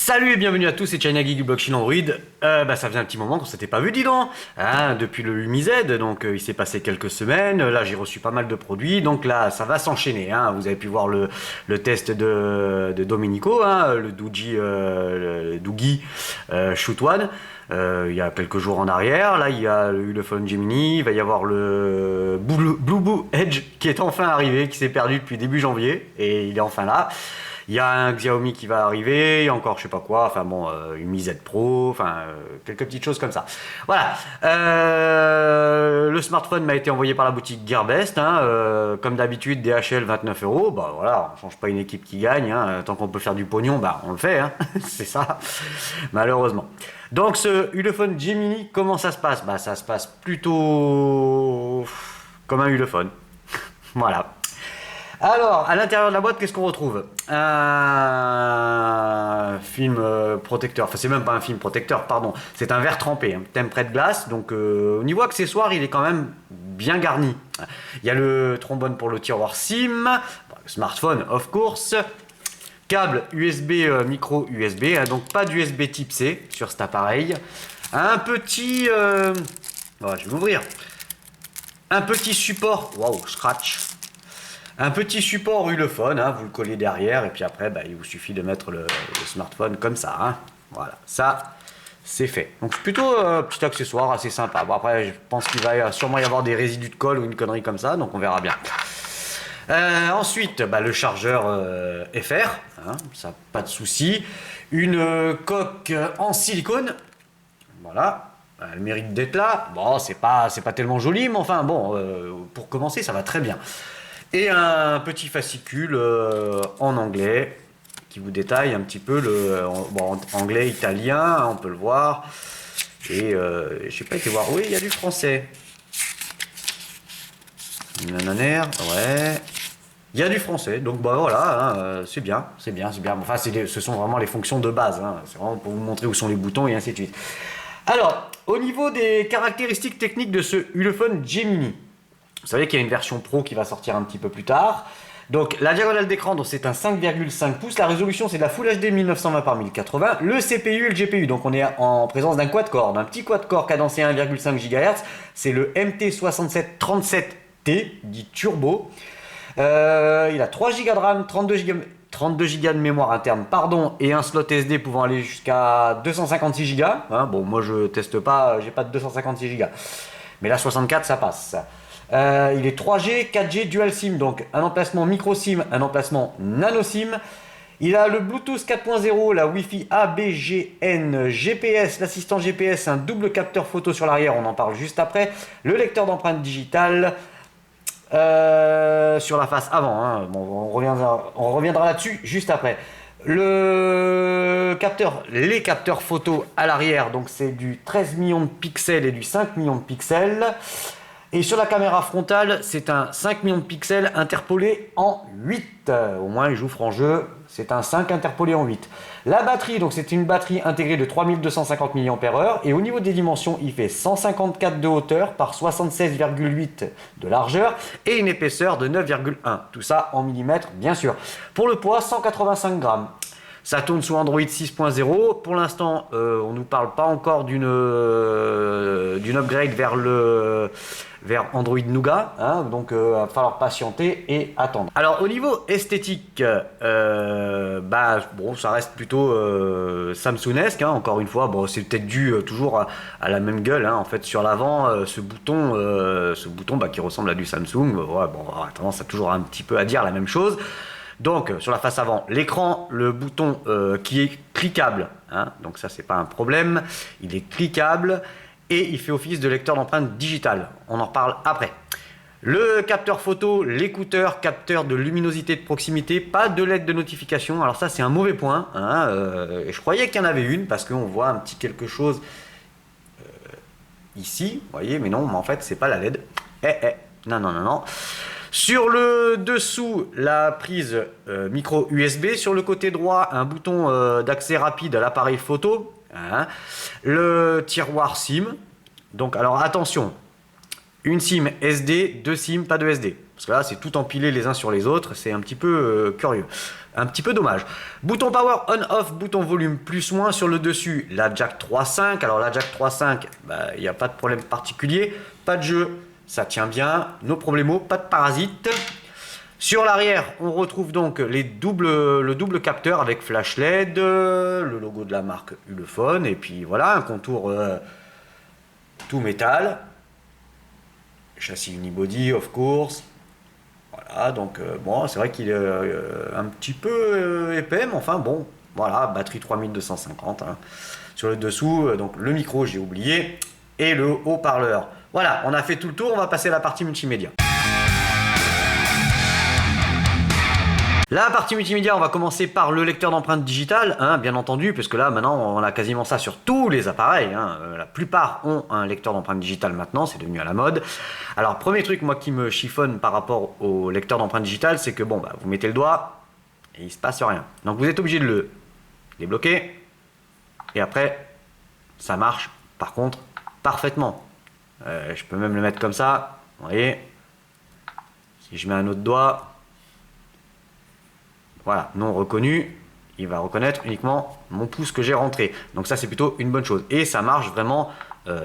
Salut et bienvenue à tous, c'est China Geek du Blockchain Android. Ça faisait un petit moment qu'on s'était pas vu, dis donc, hein, depuis le UMIZ, donc il s'est passé quelques semaines. Là, j'ai reçu pas mal de produits, donc là, ça va s'enchaîner. Hein. Vous avez pu voir le test de Domenico, hein, le Doogie Shoot One. Il y a quelques jours en arrière, là il y a le Ulefone Gemini, il va y avoir le Blue Edge qui est enfin arrivé, qui s'est perdu depuis début janvier, et il est enfin là. Il y a un Xiaomi qui va arriver, il y a encore je sais pas quoi, enfin bon, une Mi Z Pro, quelques petites choses comme ça. Voilà. Le smartphone m'a été envoyé par la boutique Gearbest, hein, comme d'habitude DHL 29 euros. Bah voilà, on change pas une équipe qui gagne, hein, tant qu'on peut faire du pognon, bah on le fait, hein, c'est ça, malheureusement. Donc ce Ulefone Gemini, comment ça se passe? Bah ça se passe plutôt comme un Ulefone, voilà. Alors, à l'intérieur de la boîte, qu'est-ce qu'on retrouve? Un film protecteur, enfin c'est même pas un film protecteur, pardon, c'est un verre trempé, un tempered glass, donc au niveau accessoire, il est quand même bien garni. Il y a le trombone pour le tiroir SIM, le smartphone of course, câble USB micro USB, hein, donc pas d'USB type C sur cet appareil, un petit... je vais l'ouvrir, un petit support, waouh, scratch. Un petit support Ulefone, hein, vous le collez derrière et puis après il vous suffit de mettre le smartphone comme ça. Hein. Voilà, ça c'est fait. Donc c'est plutôt petit accessoire assez sympa. Bon, après je pense qu'il va sûrement y avoir des résidus de colle ou une connerie comme ça, donc on verra bien. Ensuite, le chargeur FR, hein, ça pas de souci. Une coque en silicone, voilà. Elle mérite d'être là. Bon, c'est pas tellement joli, mais enfin bon, pour commencer, ça va très bien. Et un petit fascicule en anglais qui vous détaille un petit peu anglais, italien, on peut le voir. Et je n'ai pas été voir. Oui, il y a du français. Nananère, ouais. Il y a du français, donc voilà, hein, c'est bien. Enfin, ce sont vraiment les fonctions de base. Hein. C'est vraiment pour vous montrer où sont les boutons et ainsi de suite. Alors, au niveau des caractéristiques techniques de ce Ulefone Gemini, vous savez qu'il y a une version Pro qui va sortir un petit peu plus tard. Donc la diagonale d'écran, c'est un 5,5 pouces. La résolution, c'est de la Full HD 1920 par 1080. Le CPU et le GPU, donc on est en présence d'un quad-core, d'un petit quad-core cadencé à 1,5 GHz. C'est le MT6737T, dit turbo. Il a 3 Go de RAM, 32 Go de mémoire interne, et un slot SD pouvant aller jusqu'à 256 Go. Hein, bon, moi je teste pas, j'ai pas de 256 Go. Mais là 64 ça passe. Il est 3G, 4G, dual SIM, donc un emplacement micro SIM, un emplacement nano SIM. Il a le Bluetooth 4.0, la Wi-Fi ABGN, GPS, l'assistant GPS, un double capteur photo sur l'arrière, on en parle juste après. Le lecteur d'empreintes digitales sur la face avant, hein. Bon, on reviendra là-dessus juste après. Les capteurs photo à l'arrière, donc c'est du 13 millions de pixels et du 5 millions de pixels. Et sur la caméra frontale, c'est un 5 millions de pixels interpolé en 8. Au moins, il joue franc jeu. C'est un 5 interpolé en 8. La batterie, donc c'est une batterie intégrée de 3250 mAh. Et au niveau des dimensions, il fait 154 de hauteur par 76,8 de largeur et une épaisseur de 9,1. Tout ça en millimètres, bien sûr. Pour le poids, 185 grammes. Ça tourne sous Android 6.0. Pour l'instant, on ne nous parle pas encore d'une upgrade vers Android Nougat, hein, donc il va falloir patienter et attendre. Alors au niveau esthétique, ça reste plutôt Samsungesque, hein, encore une fois. Bon, c'est peut-être dû toujours à la même gueule, hein, en fait, sur l'avant, ce bouton qui ressemble à du Samsung. On a tendance à toujours un petit peu à dire la même chose. Donc sur la face avant, l'écran, le bouton qui est cliquable, hein, donc ça c'est pas un problème, il est cliquable et il fait office de lecteur d'empreintes digitales, on en reparle après. Le capteur photo, l'écouteur, capteur de luminosité de proximité, pas de LED de notification, alors ça c'est un mauvais point, hein, je croyais qu'il y en avait une parce qu'on voit un petit quelque chose ici, vous voyez, mais non, mais en fait c'est pas la LED, non. Sur le dessous, la prise micro USB. Sur le côté droit, un bouton d'accès rapide à l'appareil photo. Hein. Le tiroir SIM. Donc, alors attention, une SIM SD, deux SIM, pas de SD. Parce que là, c'est tout empilé les uns sur les autres, c'est un petit peu curieux. Un petit peu dommage. Bouton power on-off, bouton volume plus-moins sur le dessus. La jack 3.5, alors la jack 3.5, il n'y a pas de problème particulier. Pas de jeu, ça tient bien. No problemo, pas de parasites. Sur l'arrière, on retrouve donc le double capteur avec flash LED, le logo de la marque Ulefone, et puis voilà, un contour tout métal. Châssis unibody, of course. Voilà, donc bon, c'est vrai qu'il est un petit peu épais, mais enfin bon, voilà, batterie 3250. Hein. Sur le dessous, donc le micro, j'ai oublié, et le haut-parleur. Voilà, on a fait tout le tour, on va passer à la partie multimédia. La partie multimédia, on va commencer par le lecteur d'empreintes digitales, hein, bien entendu, puisque là maintenant on a quasiment ça sur tous les appareils. Hein. La plupart ont un lecteur d'empreintes digitales maintenant, c'est devenu à la mode. Alors premier truc moi qui me chiffonne par rapport au lecteur d'empreintes digitales, c'est que bon, vous mettez le doigt et il se passe rien. Donc vous êtes obligé de le débloquer et après ça marche par contre parfaitement. Je peux même le mettre comme ça, vous voyez. Si je mets un autre doigt. Voilà, non reconnu, il va reconnaître uniquement mon pouce que j'ai rentré. Donc ça, c'est plutôt une bonne chose. Et ça marche vraiment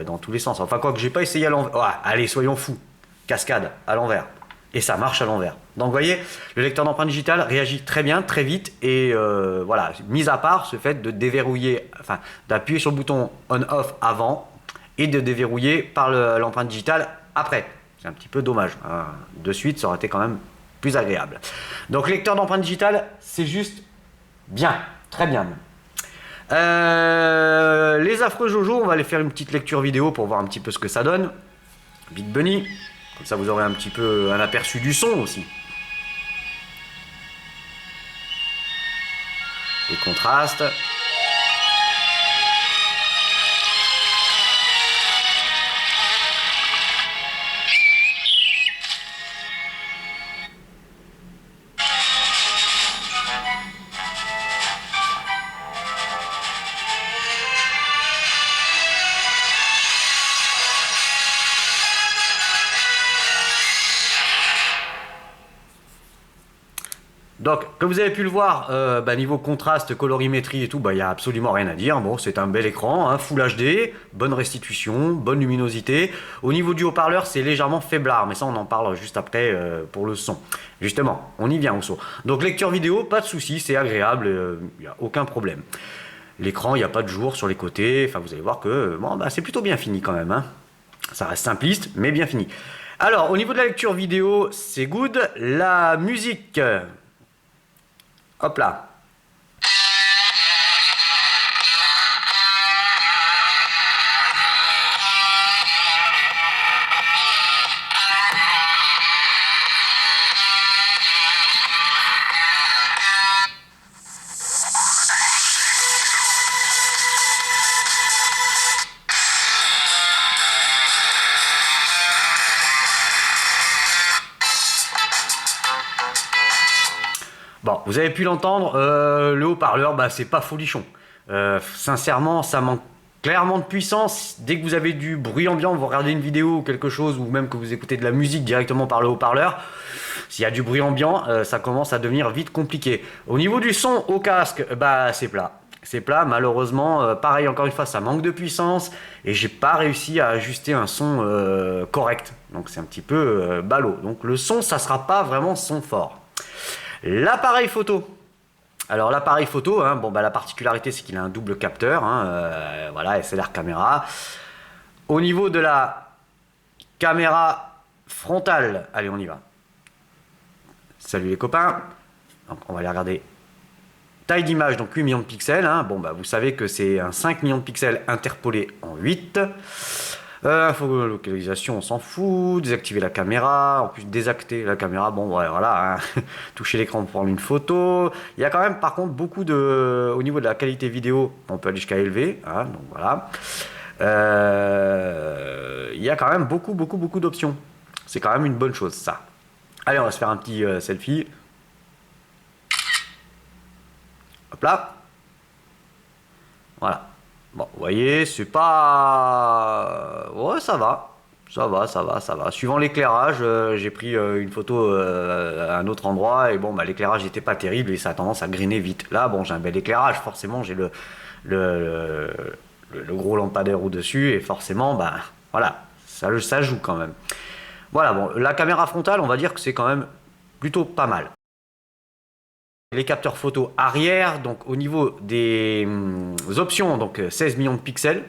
dans tous les sens. Enfin, quoi que j'ai pas essayé à l'envers. Oh, allez, soyons fous. Cascade, à l'envers. Et ça marche à l'envers. Donc, vous voyez, le lecteur d'empreintes digitales réagit très bien, très vite. Et voilà, mis à part ce fait de déverrouiller, enfin, d'appuyer sur le bouton on-off avant et de déverrouiller par l'empreinte digitale après. C'est un petit peu dommage. Hein. De suite, ça aurait été quand même plus agréable. Donc lecteur d'empreintes digitales, c'est juste bien, très bien. Les affreux Jojo, on va aller faire une petite lecture vidéo pour voir un petit peu ce que ça donne. Big Bunny, comme ça vous aurez un petit peu un aperçu du son aussi. Les contrastes. Donc, comme vous avez pu le voir, niveau contraste, colorimétrie et tout, il n'y a absolument rien à dire. Bon, c'est un bel écran, hein, Full HD, bonne restitution, bonne luminosité. Au niveau du haut-parleur, c'est légèrement faiblard, mais ça, on en parle juste après pour le son. Justement, on y vient au son. Donc, lecture vidéo, pas de souci, c'est agréable, il n'y a aucun problème. L'écran, il n'y a pas de jour sur les côtés. Enfin, vous allez voir que c'est plutôt bien fini quand même. Hein. Ça reste simpliste, mais bien fini. Alors, au niveau de la lecture vidéo, c'est good. La musique... Hop là. Bon, vous avez pu l'entendre, le haut-parleur, c'est pas folichon. Sincèrement, ça manque clairement de puissance. Dès que vous avez du bruit ambiant, vous regardez une vidéo ou quelque chose, ou même que vous écoutez de la musique directement par le haut-parleur, s'il y a du bruit ambiant, ça commence à devenir vite compliqué. Au niveau du son au casque, c'est plat. C'est plat, malheureusement, pareil encore une fois, ça manque de puissance et j'ai pas réussi à ajuster un son correct. Donc c'est un petit peu ballot. Donc le son, ça sera pas vraiment son fort. L'appareil photo. Alors l'appareil photo, hein, la particularité c'est qu'il a un double capteur, hein, voilà, SLR caméra. Au niveau de la caméra frontale, allez on y va. Salut les copains. Donc on va aller regarder. Taille d'image, donc 8 millions de pixels. Hein. Vous savez que c'est un 5 millions de pixels interpolé en 8. Localisation, on s'en fout. Désactiver la caméra. En plus, désactiver la caméra. Voilà. Hein. Toucher l'écran pour prendre une photo. Il y a quand même, par contre, beaucoup de. Au niveau de la qualité vidéo, on peut aller jusqu'à élevé. Hein, donc voilà. Il y a quand même beaucoup d'options. C'est quand même une bonne chose, ça. Allez, on va se faire un petit selfie. Hop là. Voilà. Bon, vous voyez, c'est pas... Ouais, ça va. Ça va, ça va, ça va. Suivant l'éclairage, j'ai pris une photo à un autre endroit et bon, bah, l'éclairage n'était pas terrible et ça a tendance à griner vite. Là, bon, j'ai un bel éclairage, forcément, j'ai le, le gros lampadaire au-dessus et forcément, bah, voilà, ça joue quand même. Voilà, bon, la caméra frontale, on va dire que c'est quand même plutôt pas mal. Les capteurs photo arrière, donc au niveau des options, donc 16 millions de pixels.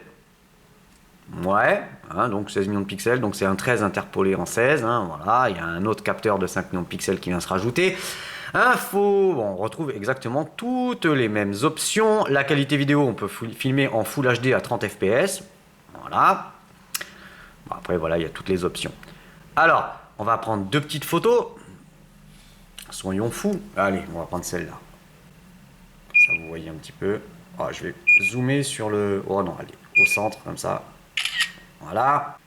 Ouais, hein, donc 16 millions de pixels, donc c'est un 13 interpolé en 16, hein, voilà, il y a un autre capteur de 5 millions de pixels qui vient se rajouter. Info, bon, on retrouve exactement toutes les mêmes options. La qualité vidéo, on peut filmer en Full HD à 30 fps, voilà. Bon, après, voilà, il y a toutes les options. Alors, on va prendre deux petites photos. Soyons fous. Allez, on va prendre celle-là. Ça, vous voyez un petit peu. Oh, je vais zoomer sur le... Oh non, allez, au centre, comme ça. Voilà.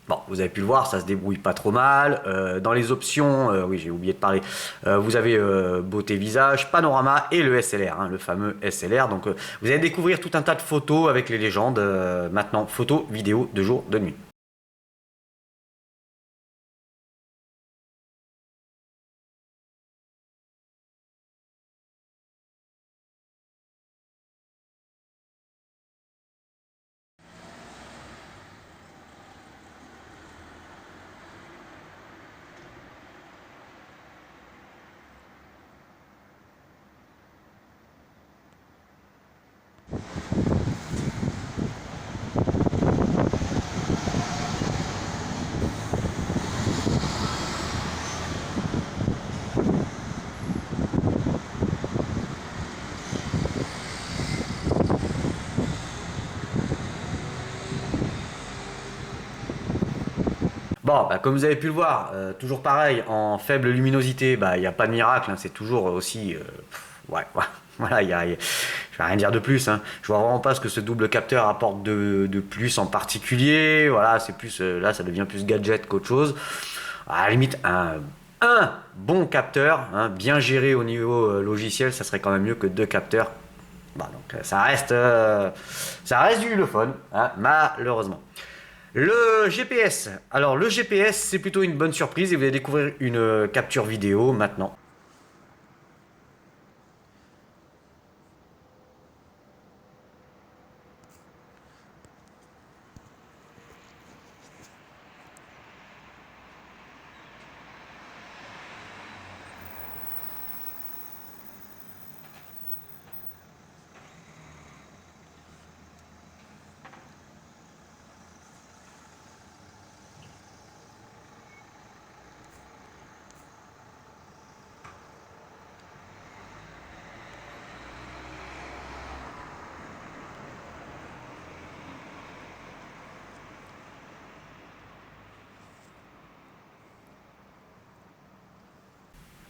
Bon, vous avez pu le voir, ça se débrouille pas trop mal. Dans les options, oui, j'ai oublié de parler, vous avez beauté visage, panorama et le SLR, hein, le fameux SLR. Donc, vous allez découvrir tout un tas de photos avec les légendes. Maintenant, photos, vidéos de jour, de nuit. Bon, bah, comme vous avez pu le voir, toujours pareil, en faible luminosité, bah, il n'y a pas de miracle, hein, c'est toujours aussi... ouais, ouais, voilà, je vais rien dire de plus. Hein. Je vois vraiment pas ce que ce double capteur apporte de plus en particulier. Voilà, c'est plus... là, ça devient plus gadget qu'autre chose. À la limite, un bon capteur, hein, bien géré au niveau logiciel, ça serait quand même mieux que deux capteurs. Bah, donc ça reste du ulefone, hein, malheureusement. Le GPS. Alors le GPS, c'est plutôt une bonne surprise et vous allez découvrir une capture vidéo maintenant.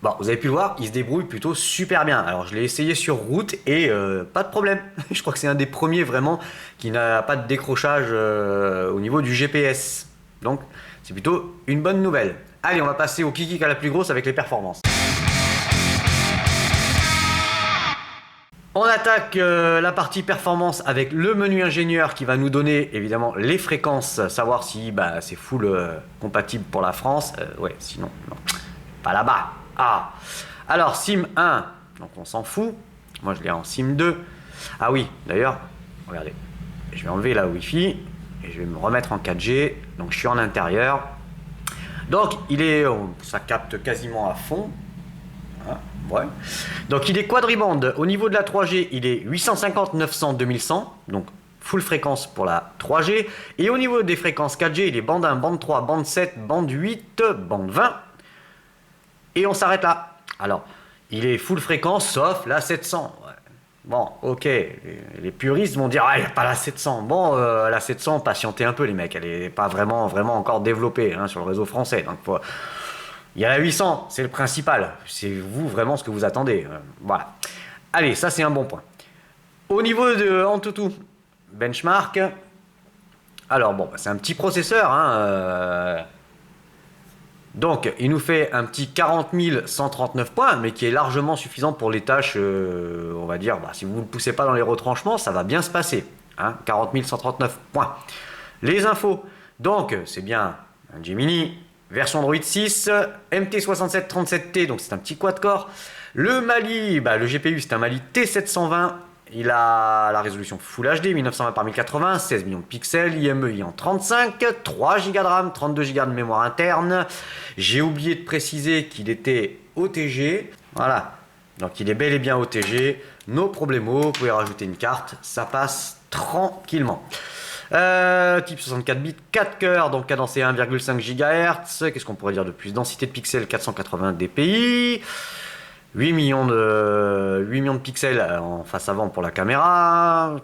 Bon, vous avez pu le voir, il se débrouille plutôt super bien. Alors je l'ai essayé sur route et pas de problème. Je crois que c'est un des premiers vraiment qui n'a pas de décrochage au niveau du GPS. Donc c'est plutôt une bonne nouvelle. Allez, on va passer au kiki à la plus grosse avec les performances. On attaque la partie performance avec le menu ingénieur qui va nous donner évidemment les fréquences, savoir si bah, c'est full compatible pour la France. Ouais, sinon, non, pas là-bas. Ah, alors SIM 1, donc on s'en fout. Moi je l'ai en SIM 2. Ah oui, d'ailleurs, regardez, je vais enlever la Wi-Fi et je vais me remettre en 4G. Donc je suis en intérieur. Donc ça capte quasiment à fond. Hein, ouais. Donc il est quadriband. Au niveau de la 3G, il est 850, 900, 2100. Donc full fréquence pour la 3G. Et au niveau des fréquences 4G, il est bande 1, bande 3, bande 7, bande 8, bande 20. Et on s'arrête là. Alors, il est full fréquence sauf la 700. Ouais. Bon, ok, les puristes vont dire, ah, il n'y a pas la 700. Bon, la 700, patientez un peu les mecs, elle n'est pas vraiment encore développée hein, sur le réseau français. Donc, il y a la 800, c'est le principal. C'est vous vraiment ce que vous attendez. Voilà. Allez, ça c'est un bon point. Au niveau de Antutu benchmark, alors bon, c'est un petit processeur. Hein, Donc, il nous fait un petit 40 139 points, mais qui est largement suffisant pour les tâches, on va dire, si vous ne le poussez pas dans les retranchements, ça va bien se passer. Hein, 40 139 points. Les infos, donc, c'est bien un Gemini, version Android 6, MT6737T, donc c'est un petit quad-core. Le Mali, le GPU, c'est un Mali T720. Il a la résolution Full HD 1920 par 1080, 16 millions de pixels, IMEI en 35, 3 Go de RAM, 32 Go de mémoire interne. J'ai oublié de préciser qu'il était OTG. Voilà, donc il est bel et bien OTG. No problemo, vous pouvez rajouter une carte, ça passe tranquillement. Type 64 bits, 4 cœurs, donc cadencé 1,5 GHz. Qu'est-ce qu'on pourrait dire de plus? Densité de pixels 480 dpi. 8 millions de pixels en face avant pour la caméra,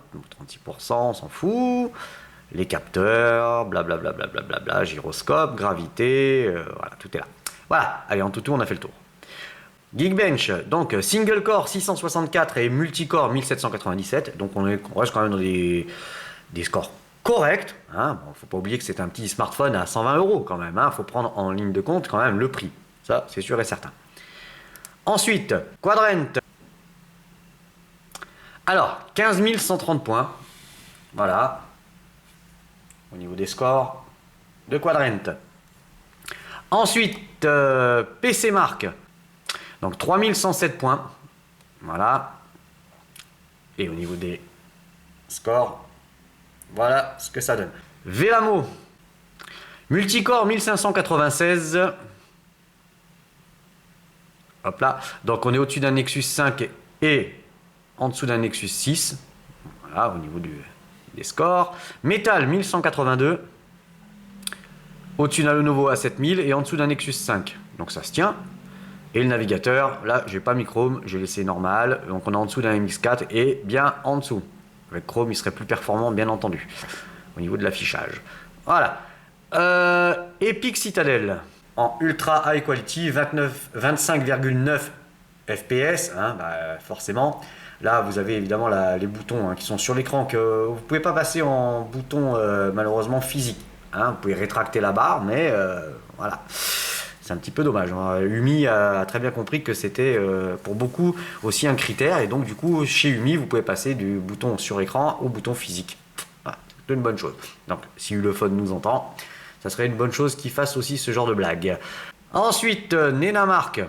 36%, on s'en fout. Les capteurs, blablabla, gyroscope, gravité, voilà, tout est là. Voilà, allez, en tout, on a fait le tour. Geekbench, donc single core 664 et multicore 1797, donc on reste quand même dans des scores corrects. Hein. Bon, faut pas oublier que c'est un petit smartphone à 120 € quand même, hein. Faut prendre en ligne de compte quand même le prix, ça c'est sûr et certain. Ensuite, Quadrant. Alors, 15 130 points. Voilà. Au niveau des scores de Quadrant. Ensuite, PC Mark. Donc, 3107 points. Voilà. Et au niveau des scores, voilà ce que ça donne. Vélamo. Multicore 1596. Hop là, donc on est au-dessus d'un Nexus 5 et en dessous d'un Nexus 6. Voilà, au niveau des scores. Metal 1182. Au-dessus d'un Lenovo A7000 et en dessous d'un Nexus 5. Donc ça se tient. Et le navigateur, là j'ai pas mis Chrome, j'ai laissé normal. Donc on est en dessous d'un MX4 et bien en dessous. Avec Chrome, il serait plus performant, bien entendu, au niveau de l'affichage. Voilà. Epic Citadel. En ultra high quality, 25,9 fps, hein, forcément. Là, vous avez évidemment les boutons qui sont sur l'écran que vous ne pouvez pas passer en bouton malheureusement physique. Hein. Vous pouvez rétracter la barre, mais voilà. C'est un petit peu dommage. Hein. UMI a très bien compris que c'était pour beaucoup aussi un critère. Et donc, du coup, chez UMI, vous pouvez passer du bouton sur écran au bouton physique. Voilà, c'est une bonne chose. Donc, si Ulefone nous entend, ça serait une bonne chose qu'il fasse aussi ce genre de blague. Ensuite, Nenamark.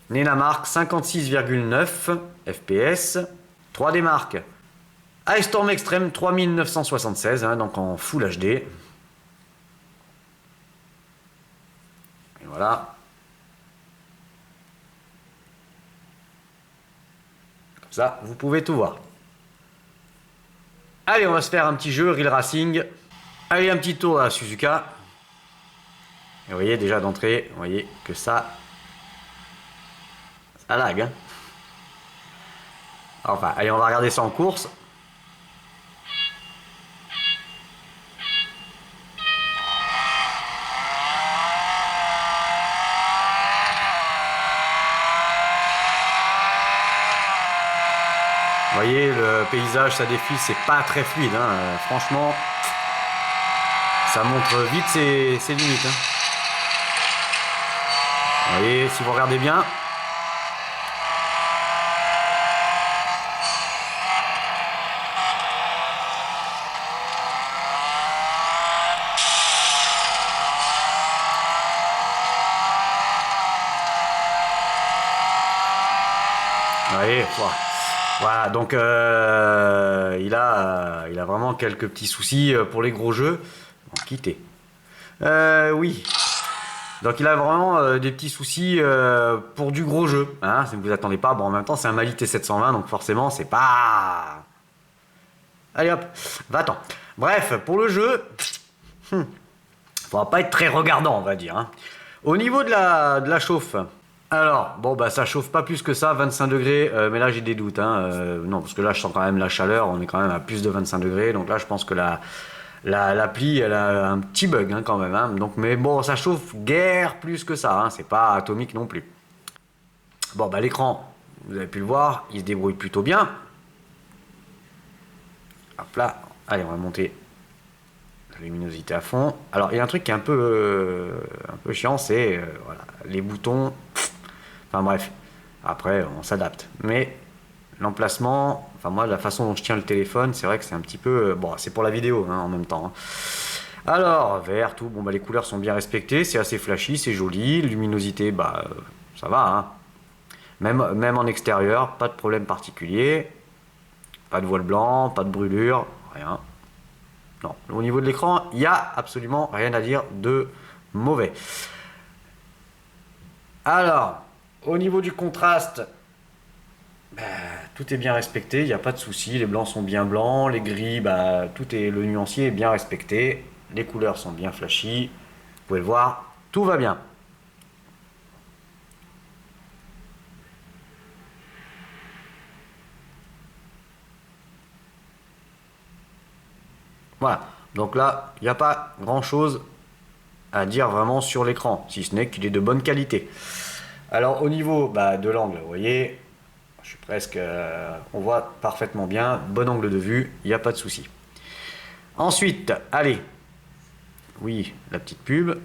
Nenamark, 56,9 fps. 3D Mark. Ice Storm Extreme, 3976, hein, donc en Full HD. Et voilà. Comme ça, vous pouvez tout voir. Allez, on va se faire un petit jeu, Real Racing. Allez, un petit tour à Suzuka. Et vous voyez déjà d'entrée, vous voyez que ça lag. Hein. Enfin, allez, on va regarder ça en course. Vous voyez, le paysage, ça défile, c'est pas très fluide. Hein. Franchement, ça montre vite ses limites. Hein. Vous voyez, si vous regardez bien. Vous voyez, voilà, donc il a vraiment quelques petits soucis pour les gros jeux. Bon, quitter. Oui. Donc il a vraiment des petits soucis pour du gros jeu. Hein, si vous ne vous attendez pas. Bon, en même temps, c'est un Mali T720, donc forcément, c'est pas... Allez hop, va-t'en. Bref, pour le jeu, faudra pas être très regardant, on va dire. Hein. Au niveau de la chauffe... Alors, bon, ça chauffe pas plus que ça, 25 degrés, mais là j'ai des doutes. Hein, non, parce que là je sens quand même la chaleur, on est quand même à plus de 25 degrés, donc là je pense que l'appli elle a un petit bug hein, quand même. Hein, donc, mais bon, ça chauffe guère plus que ça, hein, c'est pas atomique non plus. Bon, l'écran, vous avez pu le voir, il se débrouille plutôt bien. Hop là, allez, on va monter luminosité à fond. Alors il y a un truc qui est un peu chiant, c'est voilà, les boutons. Enfin bref, après on s'adapte. Mais l'emplacement, enfin moi la façon dont je tiens le téléphone, c'est vrai que c'est un petit peu... bon, c'est pour la vidéo hein, en même temps. Hein. Alors, vert, tout, bon bah les couleurs sont bien respectées, c'est assez flashy, c'est joli. Luminosité, bah ça va. Hein. Même en extérieur, pas de problème particulier. Pas de voile blanc, pas de brûlure, rien. Non, au niveau de l'écran, il n'y a absolument rien à dire de mauvais. Alors, au niveau du contraste, bah, tout est bien respecté, il n'y a pas de souci. Les blancs sont bien blancs, les gris, bah, le nuancier est bien respecté. Les couleurs sont bien flashy. Vous pouvez le voir, tout va bien. Voilà, donc là, il n'y a pas grand chose à dire vraiment sur l'écran, si ce n'est qu'il est de bonne qualité. Alors au niveau bah, de l'angle, vous voyez, je suis presque, on voit parfaitement bien, bon angle de vue, il n'y a pas de souci. Ensuite, allez, oui, la petite pub.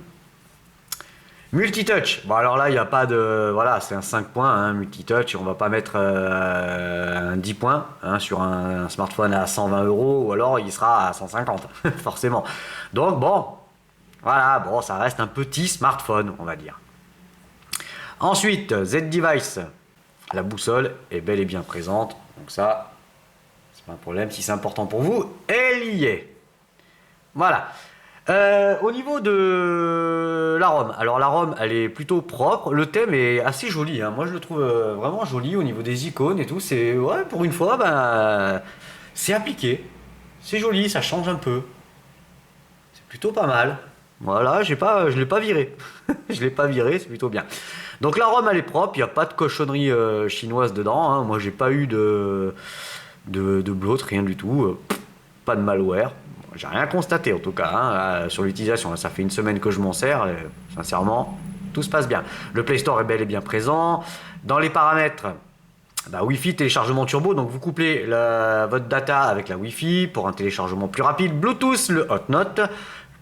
Multitouch, bon alors là il n'y a pas de, voilà c'est un 5 points, hein, multitouch, on va pas mettre un 10 points hein, sur un smartphone à 120 euros ou alors il sera à 150 forcément. Donc bon, voilà, bon ça reste un petit smartphone on va dire. Ensuite, Z-Device, la boussole est bel et bien présente, donc ça c'est pas un problème, si c'est important pour vous, elle y est. Voilà. Au niveau de la ROM, alors la ROM elle est plutôt propre, le thème est assez joli, hein. Moi je le trouve vraiment joli au niveau des icônes et tout, c'est ouais pour une fois ben c'est appliqué, c'est joli, ça change un peu, c'est plutôt pas mal. Voilà, je l'ai pas viré, je l'ai pas viré, c'est plutôt bien. Donc la ROM elle est propre, il n'y a pas de cochonnerie chinoise dedans, hein. Moi j'ai pas eu de bloat, rien du tout, pas de malware. J'ai rien constaté en tout cas hein, sur l'utilisation. Ça fait une semaine que je m'en sers. Et, sincèrement, tout se passe bien. Le Play Store est bel et bien présent. Dans les paramètres, bah, Wi-Fi, téléchargement turbo. Donc vous couplez votre data avec la Wi-Fi pour un téléchargement plus rapide. Bluetooth, le Hot Note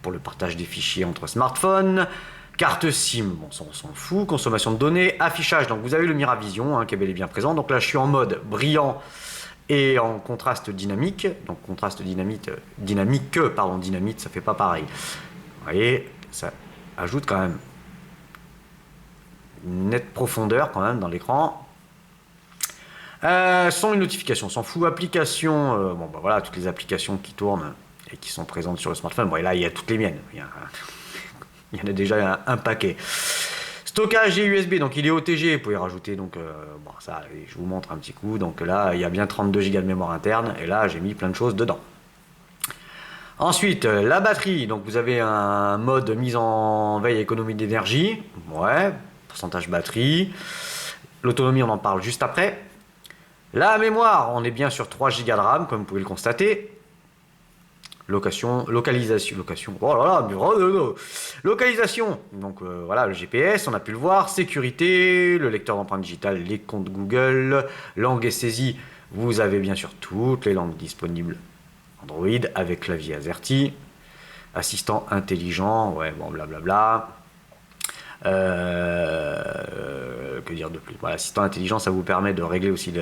pour le partage des fichiers entre smartphones. Carte SIM, bon ça on s'en fout. Consommation de données. Affichage, donc vous avez le Miravision hein, qui est bel et bien présent. Donc là je suis en mode brillant. Et en contraste dynamique, donc contraste dynamique, dynamite, ça fait pas pareil. Vous voyez, ça ajoute quand même une nette profondeur quand même dans l'écran. Son une notification, s'en fout. Application, bon bah voilà, toutes les applications qui tournent et qui sont présentes sur le smartphone. Bon et là il y a toutes les miennes, il y en a déjà un paquet. Stockage et USB, donc il est OTG, vous pouvez rajouter, donc bon, ça, je vous montre un petit coup. Donc là, il y a bien 32 Go de mémoire interne, et là, j'ai mis plein de choses dedans. Ensuite, la batterie, donc vous avez un mode mise en veille économie d'énergie, ouais, pourcentage batterie. L'autonomie, on en parle juste après. La mémoire, on est bien sur 3 Go de RAM, comme vous pouvez le constater. Localisation, oh là là, localisation, donc voilà le GPS, on a pu le voir, sécurité, le lecteur d'empreintes digitales, les comptes Google, langue et saisie, vous avez bien sûr toutes les langues disponibles, Android avec clavier AZERTY, assistant intelligent, ouais bon blablabla, que dire de plus, voilà, assistant intelligent ça vous permet de régler aussi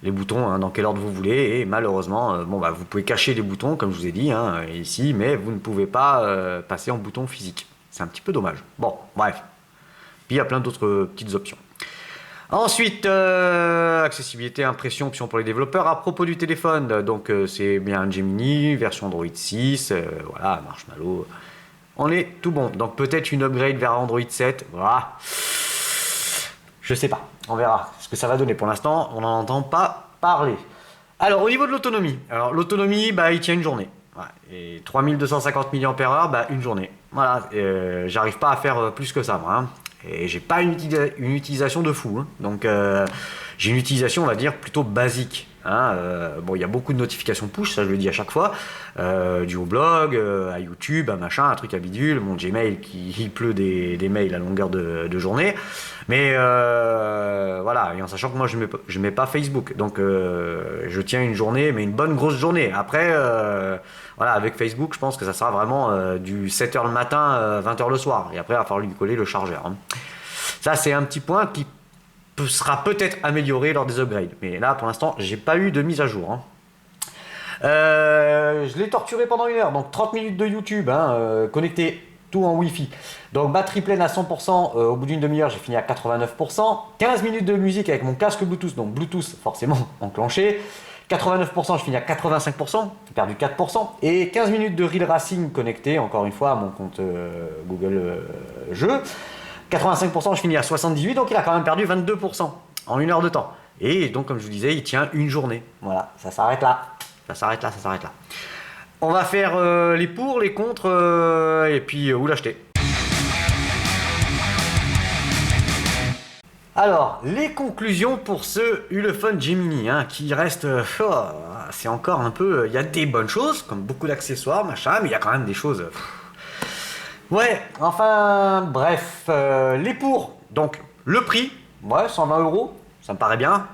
les boutons hein, dans quel ordre vous voulez et malheureusement bon bah vous pouvez cacher les boutons comme je vous ai dit hein, ici mais vous ne pouvez pas passer en bouton physique, c'est un petit peu dommage. Bon bref, puis il y a plein d'autres petites options. Ensuite accessibilité, impression, option pour les développeurs. À propos du téléphone, donc c'est bien un Gemini version Android 6, voilà Marshmallow, on est tout bon, donc peut-être une upgrade vers Android 7, voilà. Je sais pas, on verra ce que ça va donner. Pour l'instant, on n'en entend pas parler. Alors, au niveau de l'autonomie, bah, il tient une journée. Ouais. Et 3250 mAh, bah, une journée. Voilà, j'arrive pas à faire plus que ça, moi. Hein. Et j'ai pas une utilisation de fou. Hein. Donc, j'ai une utilisation, on va dire, plutôt basique. hein. Bon, il y a beaucoup de notifications push, ça je le dis à chaque fois, du au blog, à YouTube, à machin, un truc à bidule, mon Gmail qui il pleut des mails à longueur de journée. Mais voilà, et en sachant que moi je mets pas Facebook, donc je tiens une journée, mais une bonne grosse journée. Après, voilà, avec Facebook, je pense que ça sera vraiment du 7h le matin, 20h le soir. Et après, il va falloir lui coller le chargeur, hein. Ça, c'est un petit point qui sera peut-être amélioré lors des upgrades. Mais là, pour l'instant, j'ai pas eu de mise à jour, hein. Je l'ai torturé pendant 1 heure, donc 30 minutes de YouTube, hein, connecté tout en Wi-Fi. Donc batterie pleine à 100%, au bout d'une demi-heure, j'ai fini à 89%. 15 minutes de musique avec mon casque Bluetooth, donc Bluetooth forcément enclenché. 89%, je finis à 85%, j'ai perdu 4%. Et 15 minutes de Real Racing connecté, encore une fois, à mon compte Google Jeux. 85%, je finis à 78%, donc il a quand même perdu 22% en 1 heure de temps. Et donc, comme je vous disais, il tient une journée. Voilà, ça s'arrête là. Ça s'arrête là, ça s'arrête là. On va faire les pour, les contre, et puis où l'acheter. Alors, les conclusions pour ce Ulefone Gemini, hein, qui reste... c'est encore un peu... Il y a des bonnes choses, comme beaucoup d'accessoires, machin, mais il y a quand même des choses... Ouais, enfin, bref, les pour. Donc, le prix, ouais, 120 €, ça me paraît bien.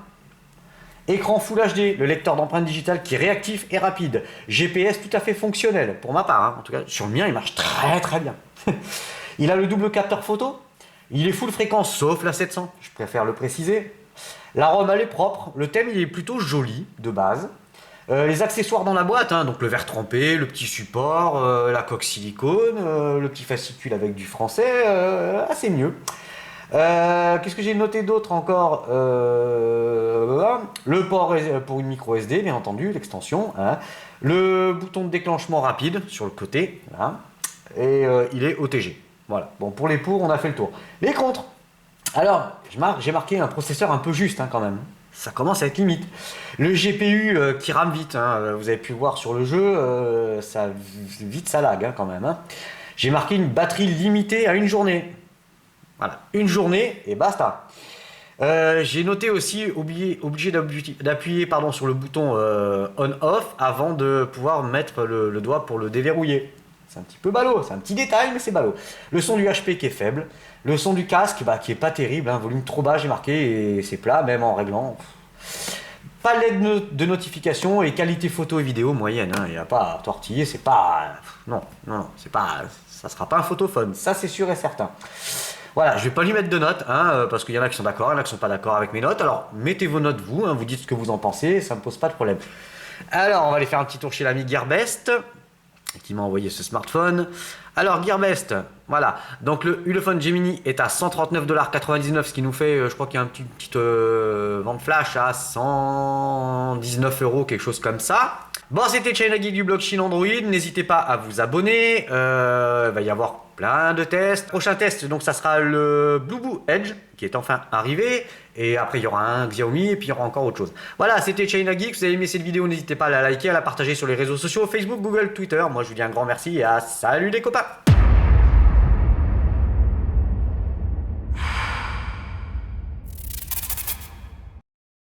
Écran Full HD, le lecteur d'empreintes digitales qui est réactif et rapide. GPS tout à fait fonctionnel, pour ma part, hein. En tout cas, sur le mien, il marche très très bien. Il a le double capteur photo. Il est full fréquence, sauf la 700, je préfère le préciser. La ROM, elle est propre. Le thème, il est plutôt joli, de base. Les accessoires dans la boîte, hein, donc le verre trempé, le petit support, la coque silicone, le petit fascicule avec du français, c'est mieux. Qu'est-ce que j'ai noté d'autre encore? Le port pour une micro SD, bien entendu, l'extension, hein. Le bouton de déclenchement rapide sur le côté, là. Et il est OTG. Voilà. Bon, pour les pour, on a fait le tour. Les contre. Alors, j'ai marqué un processeur un peu juste, hein, quand même. Ça commence à être limite. Le GPU qui rame vite, hein, vous avez pu voir sur le jeu, ça lag, hein, quand même, hein. J'ai marqué une batterie limitée à 1 journée. Voilà, 1 journée et basta. J'ai noté aussi obligé d'appuyer sur le bouton on-off avant de pouvoir mettre le doigt pour le déverrouiller. C'est un petit peu ballot, c'est un petit détail, mais c'est ballot. Le son du HP qui est faible. Le son du casque qui est pas terrible, hein, volume trop bas, j'ai marqué, et c'est plat, même en réglant. Pas l'aide de notification et qualité photo et vidéo moyenne. Il n'y a pas à tortiller, c'est pas... Non, c'est pas... Ça sera pas un photophone, ça c'est sûr et certain. Voilà, je vais pas lui mettre de notes, hein, parce qu'il y en a qui sont d'accord, il y en a qui sont pas d'accord avec mes notes. Alors, mettez vos notes vous, hein, vous dites ce que vous en pensez, ça me pose pas de problème. Alors, on va aller faire un petit tour chez l'ami Gearbest, qui m'a envoyé ce smartphone. Alors Gearbest, voilà, donc le Ulefone Gemini est à 139,99 $, ce qui nous fait, je crois qu'il y a une petite vente flash à 119 €, quelque chose comme ça. Bon, c'était China Geek du blog Chine Android, n'hésitez pas à vous abonner, il va y avoir plein de tests. Prochain test, donc ça sera le Blueboo Edge, qui est enfin arrivé, et après il y aura un Xiaomi, et puis il y aura encore autre chose. Voilà, c'était China Geek, vous avez aimé cette vidéo, n'hésitez pas à la liker, à la partager sur les réseaux sociaux, Facebook, Google, Twitter. Moi je vous dis un grand merci, et à salut les copains.